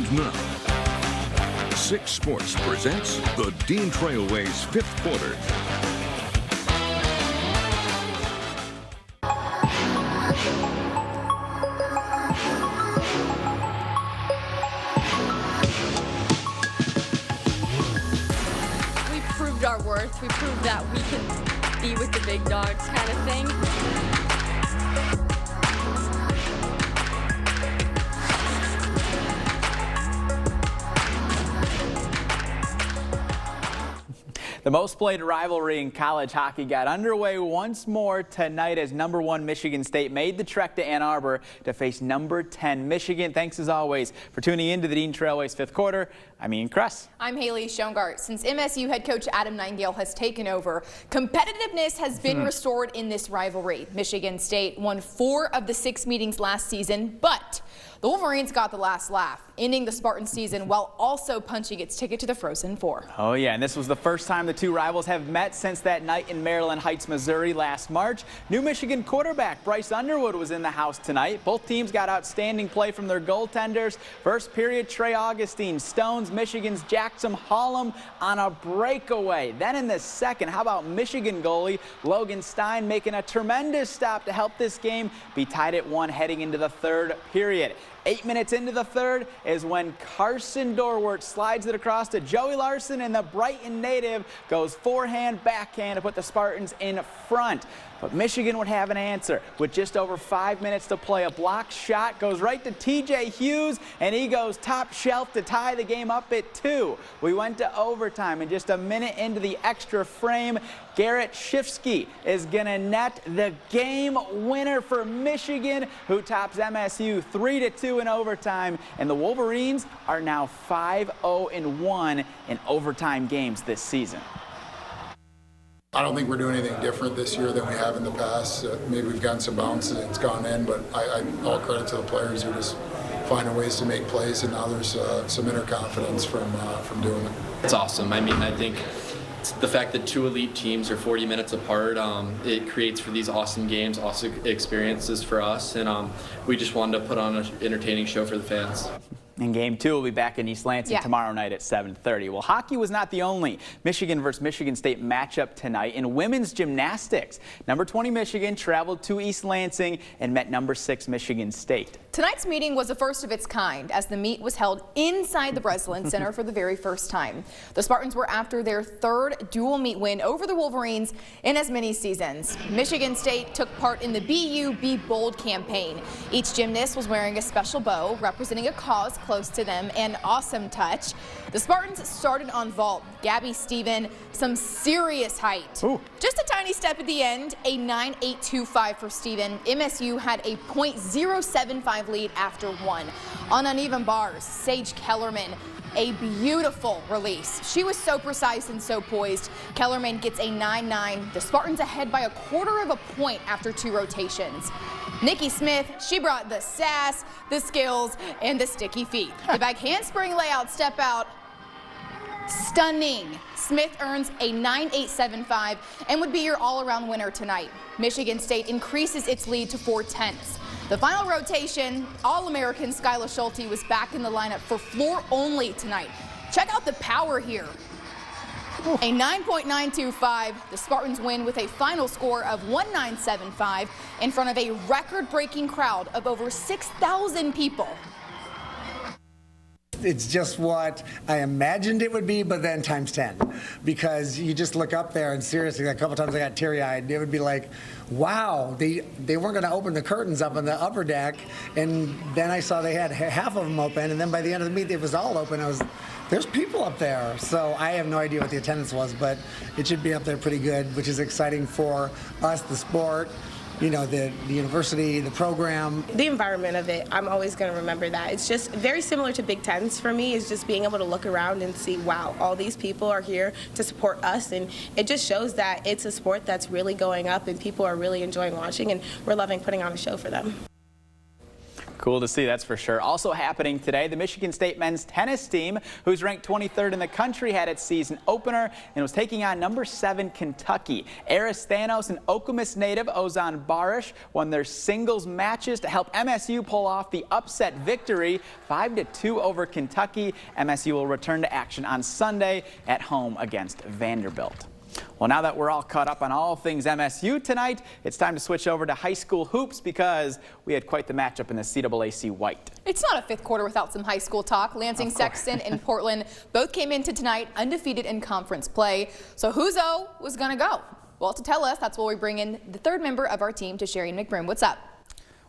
And now, 6 Sports presents the Dean Trailways 5th Quarter. We proved our worth. We proved that we can be with the big dogs kind of thing. The most played rivalry in college hockey got underway once more tonight as #1 Michigan State made the trek to Ann Arbor to face #10 Michigan. Thanks as always for tuning in to the Dean Trailways 5th Quarter. I'm Ian Kress. I'm Haley Schoengart. Since MSU head coach Adam Nightingale has taken over, competitiveness has been restored in this rivalry. Michigan State won 4 of the 6 meetings last season, but the Wolverines got the last laugh, ending the Spartan season while also punching its ticket to the Frozen Four. Oh yeah, and this was the first time the two rivals have met since that night in Maryland Heights, Missouri last March. New Michigan quarterback Bryce Underwood was in the house tonight. Both teams got outstanding play from their goaltenders. First period, Trey Augustine stones Michigan's Jackson Hollum on a breakaway. Then in the second, how about Michigan goalie Logan Stein making a tremendous stop to help this game be tied at 1 heading into the third period. 8 minutes into the third is when Carson Dorwart slides it across to Joey Larson, and the Brighton native goes forehand, backhand to put the Spartans in front. But Michigan would have an answer. With just over 5 minutes to play, a blocked shot goes right to TJ Hughes, and he goes top shelf to tie the game up at 2. We went to overtime, and just a minute into the extra frame, Garrett Shifsky is going to net the game winner for Michigan, who tops MSU 3-2 in overtime. And the Wolverines are now 5-0-1 in overtime games this season. I don't think we're doing anything different this year than we have in the past. Maybe we've gotten some bounces and it's gone in, but all credit to the players who just finding ways to make plays, and now there's some inner confidence from doing it. It's awesome. I mean, I think the fact that 2 elite teams are 40 minutes apart, it creates for these awesome games, awesome experiences for us, and we just wanted to put on an entertaining show for the fans. And Game 2 will be back in East Lansing tomorrow night at 7:30. Well, hockey was not the only Michigan versus Michigan State matchup tonight. In women's gymnastics, #20 Michigan traveled to East Lansing and met #6 Michigan State. Tonight's meeting was the first of its kind, as the meet was held inside the Breslin Center for the very first time. The Spartans were after their 3rd dual meet win over the Wolverines in as many seasons. Michigan State took part in the BU Be Bold campaign. Each gymnast was wearing a special bow representing a cause close to them, an awesome touch. The Spartans started on vault. Gabby Stephen, some serious height. Ooh. Just a tiny step at the end, a 9.825 for Stephen. MSU had a .075 lead after 1. On uneven bars, Sage Kellerman, a beautiful release. She was so precise and so poised. Kellerman gets a 9.9. The Spartans ahead by a quarter of a point after 2 rotations. Nikki Smith, she brought the sass, the skills, and the sticky feet. The back handspring layout step out, stunning. Smith earns a 9.875 and would be your all-around winner tonight. Michigan State increases its lead to 4/10. The final rotation, All-American Skylar Schulte was back in the lineup for floor only tonight. Check out the power here. A 9.925. The Spartans win with a final score of 1975 in front of a record-breaking crowd of over 6,000 people. It's just what I imagined it would be, but then times 10. Because you just look up there and seriously, a couple times I got teary-eyed. It would be like, wow, they weren't going to open the curtains up on the upper deck. And then I saw they had half of them open. And then by the end of the meet, it was all open. There's people up there. So I have no idea what the attendance was, but it should be up there pretty good, which is exciting for us, the sport, you know, the university, the program. The environment of it, I'm always going to remember that. It's just very similar to Big Tens for me, is just being able to look around and see, wow, all these people are here to support us, and it just shows that it's a sport that's really going up and people are really enjoying watching, and we're loving putting on a show for them. Cool to see, that's for sure. Also happening today, the Michigan State men's tennis team, who's ranked 23rd in the country, had its season opener and was taking on number 7 Kentucky. Eris Thanos and Okemos native Ozan Barish won their singles matches to help MSU pull off the upset victory, 5-2 over Kentucky. MSU will return to action on Sunday at home against Vanderbilt. Well, now that we're all caught up on all things MSU tonight, it's time to switch over to high school hoops because we had quite the matchup in the CAAC White. It's not a fifth quarter without some high school talk. Lansing Sexton and Portland both came into tonight undefeated in conference play. So whose O was going to go? Well, to tell us, that's where we bring in the third member of our team, Tasharian McBrim. What's up?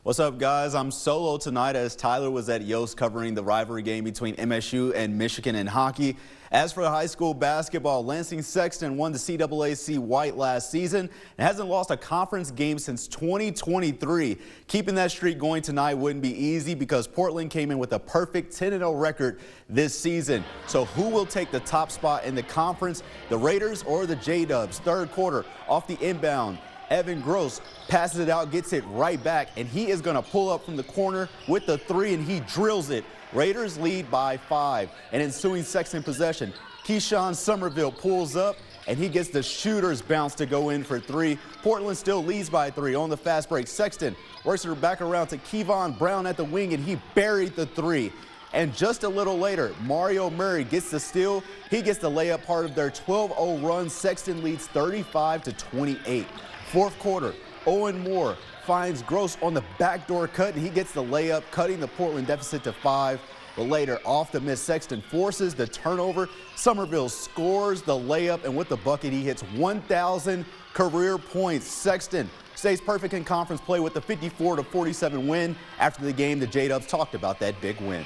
What's up, guys? I'm solo tonight as Tyler was at Yost covering the rivalry game between MSU and Michigan in hockey. As for high school basketball, Lansing Sexton won the CAAC White last season and hasn't lost a conference game since 2023. Keeping that streak going tonight wouldn't be easy because Portland came in with a perfect 10-0 record this season. So who will take the top spot in the conference, the Raiders or the J-Dubs? Third quarter, off the inbound, Evan Gross passes it out, gets it right back, and he is going to pull up from the corner with the 3, and he drills it. Raiders lead by 5. And ensuing Sexton possession, Keyshawn Somerville pulls up, and he gets the shooter's bounce to go in for 3. Portland still leads by 3 on the fast break. Sexton works her back around to Kevon Brown at the wing, and he buried the 3. And just a little later, Mario Murray gets the steal. He gets the layup, part of their 12-0 run. Sexton leads 35-28. Fourth quarter, Owen Moore finds Gross on the backdoor cut, and he gets the layup, cutting the Portland deficit to 5. But later, off the miss, Sexton forces the turnover. Somerville scores the layup, and with the bucket, he hits 1,000 career points. Sexton stays perfect in conference play with the 54-47 win. After the game, the J-Dubs talked about that big win.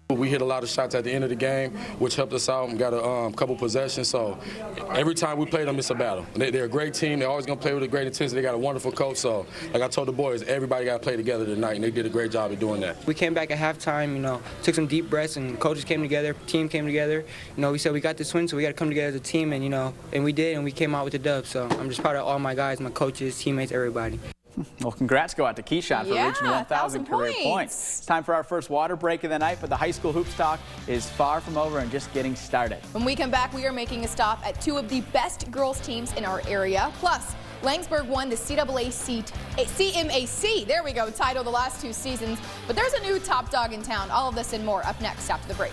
We hit a lot of shots at the end of the game, which helped us out and got a couple possessions. So every time we play them, it's a battle. They're a great team. They're always going to play with a great intensity. They got a wonderful coach. So like I told the boys, everybody got to play together tonight, and they did a great job of doing that. We came back at halftime, took some deep breaths, and coaches came together, team came together. We said we got this win, so we got to come together as a team, and and we did, and we came out with the dub. So I'm just proud of all my guys, my coaches, teammates, everybody. Well, congrats go out to Keyshawn for reaching 1,000 career points. It's time for our first water break of the night, but the high school hoops talk is far from over and just getting started. When we come back, we are making a stop at 2 of the best girls teams in our area. Plus, Langsburg won the CAAC, there we go, title the last 2 seasons. But there's a new top dog in town. All of this and more up next after the break.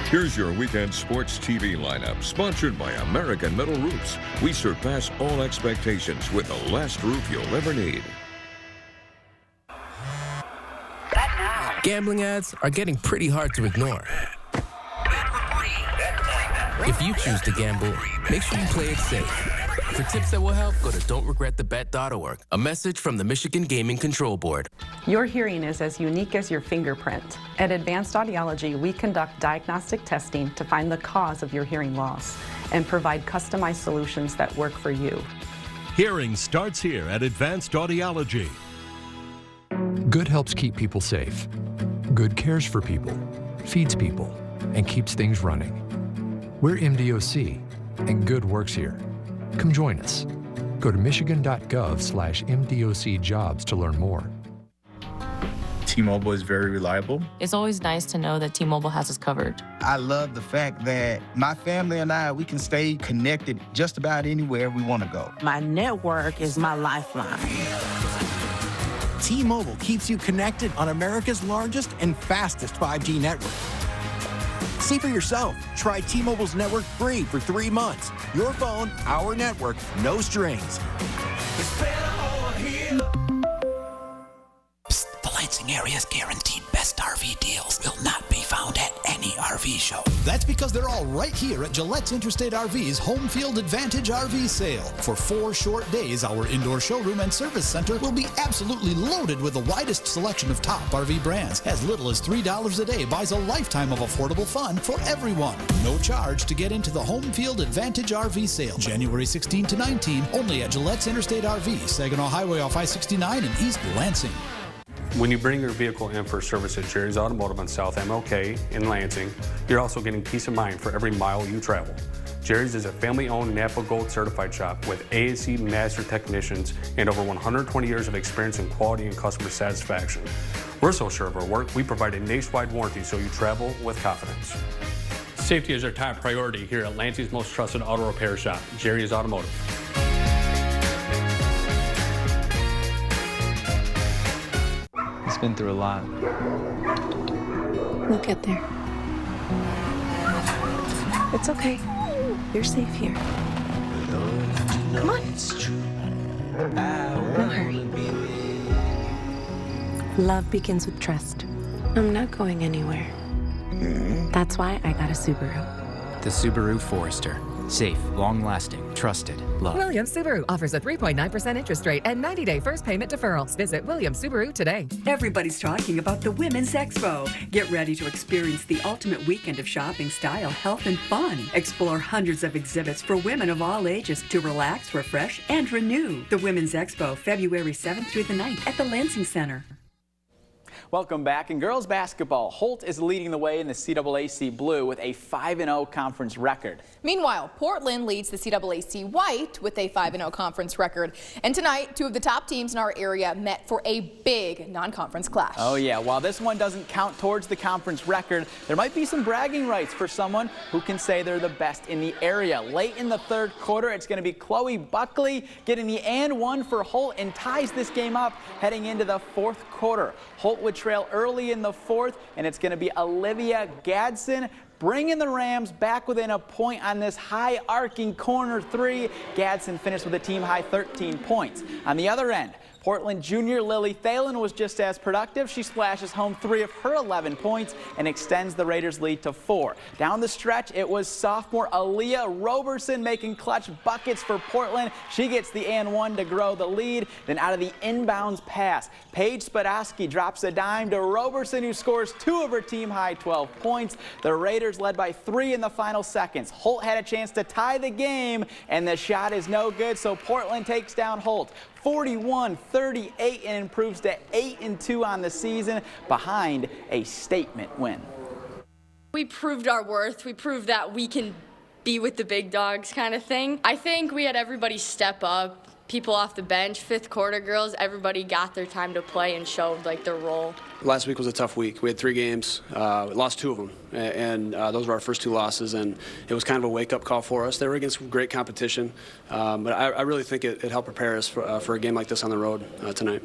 Here's your weekend sports TV lineup, sponsored by American Metal Roofs. We surpass all expectations with the last roof you'll ever need. Gambling ads are getting pretty hard to ignore. If you choose to gamble, make sure you play it safe. For tips that will help, go to don'tregretthebet.org. A message from the Michigan Gaming Control Board. Your hearing is as unique as your fingerprint. At Advanced Audiology, we conduct diagnostic testing to find the cause of your hearing loss and provide customized solutions that work for you. Hearing starts here at Advanced Audiology. Good helps keep people safe. Good cares for people, feeds people, and keeps things running. We're MDOC, and good works here. Come join us. Go to michigan.gov/MDOC jobs to learn more. T-Mobile is very reliable. It's always nice to know that T-Mobile has us covered. I love the fact that my family and I, we can stay connected just about anywhere we want to go. My network is my lifeline. T-Mobile keeps you connected on America's largest and fastest 5G network. See for yourself. Try T-Mobile's network free for 3 months. Your phone, our network, no strings. It's better over here. Psst, the Lansing area's guaranteed best RV deals will not be found at any RV show. That's because they're all right here at Gillette's Interstate RV's Home Field Advantage RV sale. For 4 short days, our indoor showroom and service center will be absolutely loaded with the widest selection of top RV brands. As little as $3 a day buys a lifetime of affordable fun for everyone. No charge to get into the Home Field Advantage RV sale. January 16 to 19, only at Gillette's Interstate RV, Saginaw Highway off I-69 in East Lansing. When you bring your vehicle in for service at Jerry's Automotive on South MLK in Lansing, you're also getting peace of mind for every mile you travel. Jerry's is a family-owned Napa Gold certified shop with ASE master technicians and over 120 years of experience in quality and customer satisfaction. We're so sure of our work, we provide a nationwide warranty so you travel with confidence. Safety is our top priority here at Lansing's most trusted auto repair shop, Jerry's Automotive. He's been through a lot. We'll get there. It's okay. You're safe here. Come on. No hurry. Love begins with trust. I'm not going anywhere. That's why I got a Subaru. The Subaru Forester. Safe, long-lasting, trusted, love. Williams Subaru offers a 3.9% interest rate and 90-day first payment deferrals. Visit Williams Subaru today. Everybody's talking about the Women's Expo. Get ready to experience the ultimate weekend of shopping, style, health, and fun. Explore hundreds of exhibits for women of all ages to relax, refresh, and renew. The Women's Expo, February 7th through the 9th at the Lansing Center. Welcome back. In girls basketball, Holt is leading the way in the CAAC Blue with a 5-0 conference record. Meanwhile, Portland leads the CAAC White with a 5-0 conference record. And tonight, two of the top teams in our area met for a big non-conference clash. Oh yeah, while this one doesn't count towards the conference record, there might be some bragging rights for someone who can say they're the best in the area. Late in the third quarter, it's going to be Chloe Buckley getting the and one for Holt and ties this game up heading into the fourth quarter. Holt would trail early in the fourth, and it's going to be Olivia Gadsden bringing the Rams back within a point on this high arcing corner three. Gadsden finished with a team high 13 points. On the other end, Portland junior Lily Thalen was just as productive. She splashes home 3 of her 11 points and extends the Raiders' lead to 4. Down the stretch, it was sophomore Aaliyah Roberson making clutch buckets for Portland. She gets the and one to grow the lead. Then out of the inbounds pass, Paige Spadowski drops a dime to Roberson, who scores 2 of her team high 12 points. The Raiders led by 3 in the final seconds. Holt had a chance to tie the game, and the shot is no good, so Portland takes down Holt 41-38 and improves to 8-2 on the season behind a statement win. We proved our worth. We proved that we can be with the big dogs kind of thing. I think we had everybody step up. People off the bench, fifth quarter girls, everybody got their time to play and showed like their role. Last week was a tough week. We had 3 games, we lost 2 of them, and those were our first 2 losses, and it was kind of a wake-up call for us. They were against great competition, but I really think it helped prepare us for a game like this on the road tonight.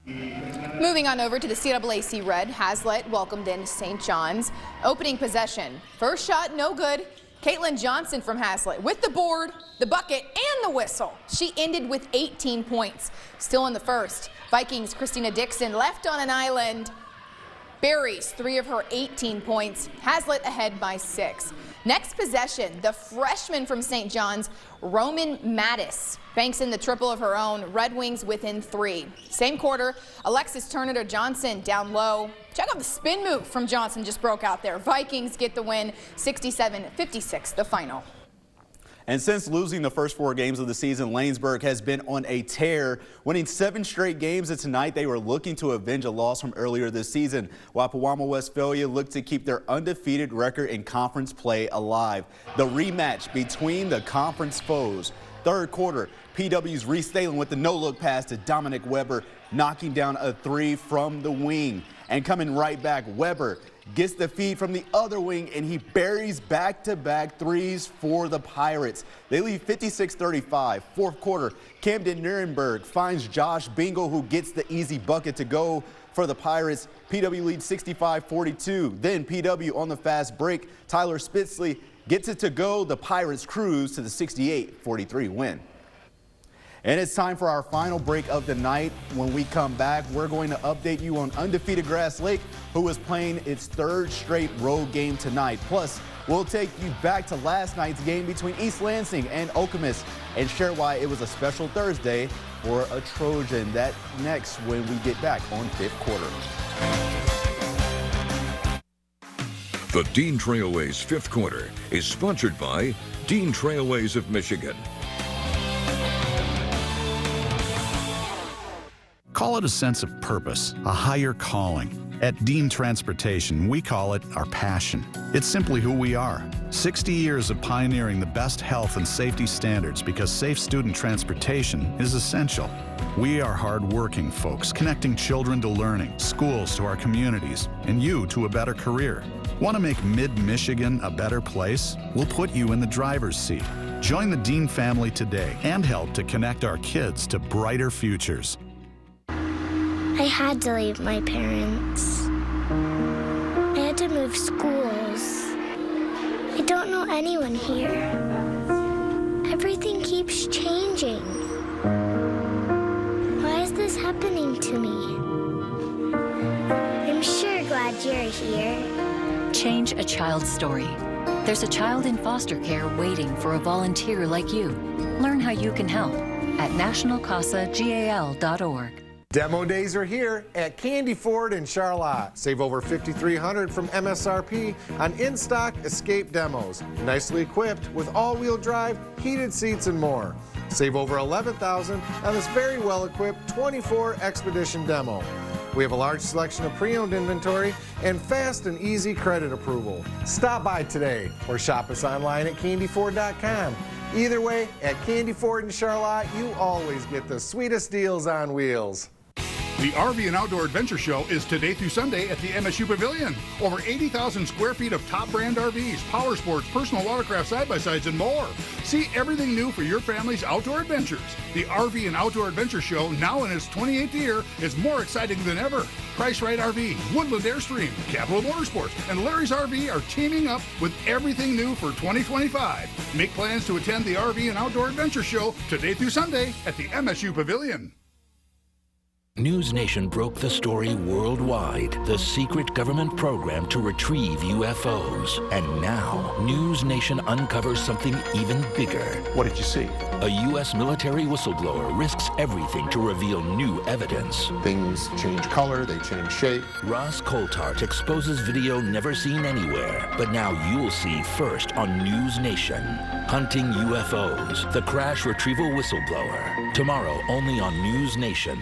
Moving on over to the CAAC Red, Hazlitt welcomed in St. John's. Opening possession, first shot no good. Caitlin Johnson from Hazlitt with the board, the bucket, and the whistle. She ended with 18 points. Still in the first, Vikings' Christina Dixon left on an island, buries 3 of her 18 points. Hazlitt ahead by 6. Next possession, the freshman from St. John's, Roman Mattis, banks in the triple of her own. Red Wings within 3. Same quarter, Alexis Turner to Johnson down low. Check out the spin move from Johnson, just broke out there. Vikings get the win, 67-56, the final. And since losing the first 4 games of the season, Lanesburg has been on a tear, winning 7 straight games, and tonight they were looking to avenge a loss from earlier this season, while Pewamo Westphalia looked to keep their undefeated record in conference play alive. The rematch between the conference foes. Third quarter, PW's Reese Thalen with the no-look pass to Dominic Weber, knocking down a 3 from the wing. And coming right back, Weber gets the feed from the other wing, and he buries back-to-back 3s for the Pirates. They lead 56-35. Fourth quarter, Camden Nuremberg finds Josh Bingle, who gets the easy bucket to go for the Pirates. PW leads 65-42. Then PW on the fast break, Tyler Spitzley gets it to go. The Pirates cruise to the 68-43 win. And it's time for our final break of the night. When we come back, we're going to update you on undefeated Grass Lake, who is playing its 3rd straight road game tonight. Plus, we'll take you back to last night's game between East Lansing and Okemos and share why it was a special Thursday for a Trojan. That next when we get back on 5th quarter. The Dean Trailways 5th quarter is sponsored by Dean Trailways of Michigan. Call it a sense of purpose, a higher calling. At Dean Transportation, we call it our passion. It's simply who we are. 60 years of pioneering the best health and safety standards because safe student transportation is essential. We are hard-working folks, connecting children to learning, schools to our communities, and you to a better career. Want to make Mid-Michigan a better place? We'll put you in the driver's seat. Join the Dean family today and help to connect our kids to brighter futures. I had to leave my parents. I had to move schools. I don't know anyone here. Everything keeps changing. Why is this happening to me? I'm sure glad you're here. Change a child's story. There's a child in foster care waiting for a volunteer like you. Learn how you can help at nationalcasagal.org. Demo days are here at Candy Ford in Charlotte. Save over $5,300 from MSRP on in-stock Escape demos. Nicely equipped with all-wheel drive, heated seats, and more. Save over $11,000 on this very well-equipped 24 Expedition demo. We have a large selection of pre-owned inventory and fast and easy credit approval. Stop by today or shop us online at candyford.com. Either way, at Candy Ford in Charlotte, you always get the sweetest deals on wheels. The RV and Outdoor Adventure Show is today through Sunday at the MSU Pavilion. Over 80,000 square feet of top brand RVs, power sports, personal watercraft side-by-sides, and more. See everything new for your family's outdoor adventures. The RV and Outdoor Adventure Show, now in its 28th year, is more exciting than ever. Price Right RV, Woodland Airstream, Capital Motorsports, and Larry's RV are teaming up with everything new for 2025. Make plans to attend the RV and Outdoor Adventure Show today through Sunday at the MSU Pavilion. News Nation broke the story worldwide, the secret government program to retrieve UFOs. And now, News Nation uncovers something even bigger. What did you see? A U.S. military whistleblower risks everything to reveal new evidence. Things change color, they change shape. Ross Coulthart exposes video never seen anywhere, but now you'll see first on News Nation. Hunting UFOs, the crash retrieval whistleblower. Tomorrow only on News Nation.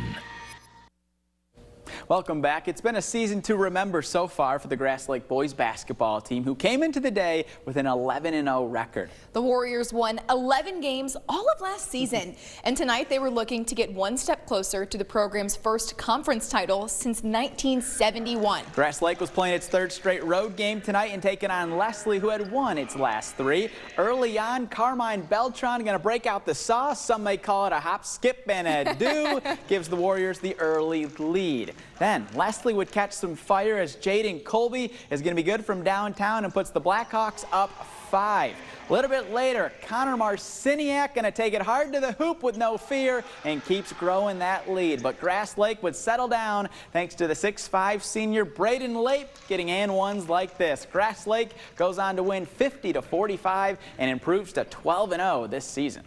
Welcome back. It's been a season to remember so far for the Grass Lake boys basketball team, who came into the day with an 11-0 record. The Warriors won 11 games all of last season, and tonight they were looking to get one step closer to the program's first conference title since 1971. Grass Lake was playing its third straight road game tonight and taking on Leslie, who had won its last three. Early on, Carmine Beltran going to break out the sauce. Some may call it a hop, skip, and a do. Gives the Warriors the early lead. Then Leslie would catch some fire as Jaden Colby is going to be good from downtown and puts the Blackhawks up 5. A little bit later, Connor Marciniak going to take it hard to the hoop with no fear and keeps growing that lead. But Grass Lake would settle down thanks to the 6'5" senior Braden Lape getting and ones like this. Grass Lake goes on to win 50-45 and improves to 12-0 this season.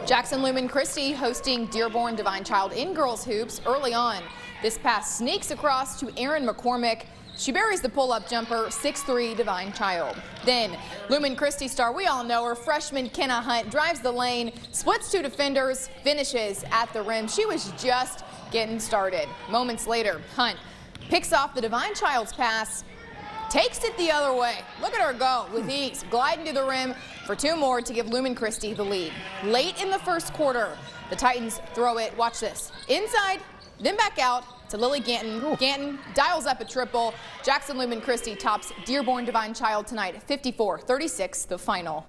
Jackson Lumen Christi hosting Dearborn Divine Child in girls hoops early on. This pass sneaks across to Erin McCormick. She buries the pull-up jumper, 6'3" Divine Child. Then Lumen Christi star, we all know her, freshman Kenna Hunt drives the lane, splits two defenders, finishes at the rim. She was just getting started. Moments later, Hunt picks off the Divine Child's pass, takes it the other way. Look at her go with ease, gliding to the rim for two more to give Lumen Christi the lead. Late in the first quarter, the Titans throw it, watch this, inside, then back out to Lily Ganton. Ganton dials up a triple. Jackson Lumen Christi tops Dearborn Divine Child tonight at 54-36, the final.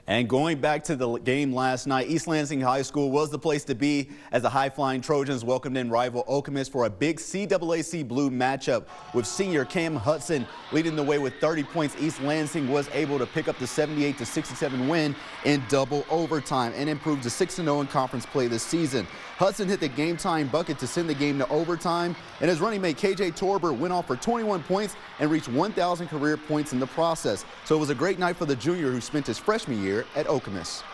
And going back to the game last night, East Lansing High School was the place to be as the high-flying Trojans welcomed in rival Okemos for a big CAAC Blue matchup. With senior Cam Hudson leading the way with 30 points, East Lansing was able to pick up the 78-67 win in double overtime and improved to 6-0 in conference play this season. Hudson hit the game-time bucket to send the game to overtime, and his running mate KJ Torber went off for 21 points and reached 1,000 career points in the process. So it was a great night for the junior who spent his freshman year at Okemos.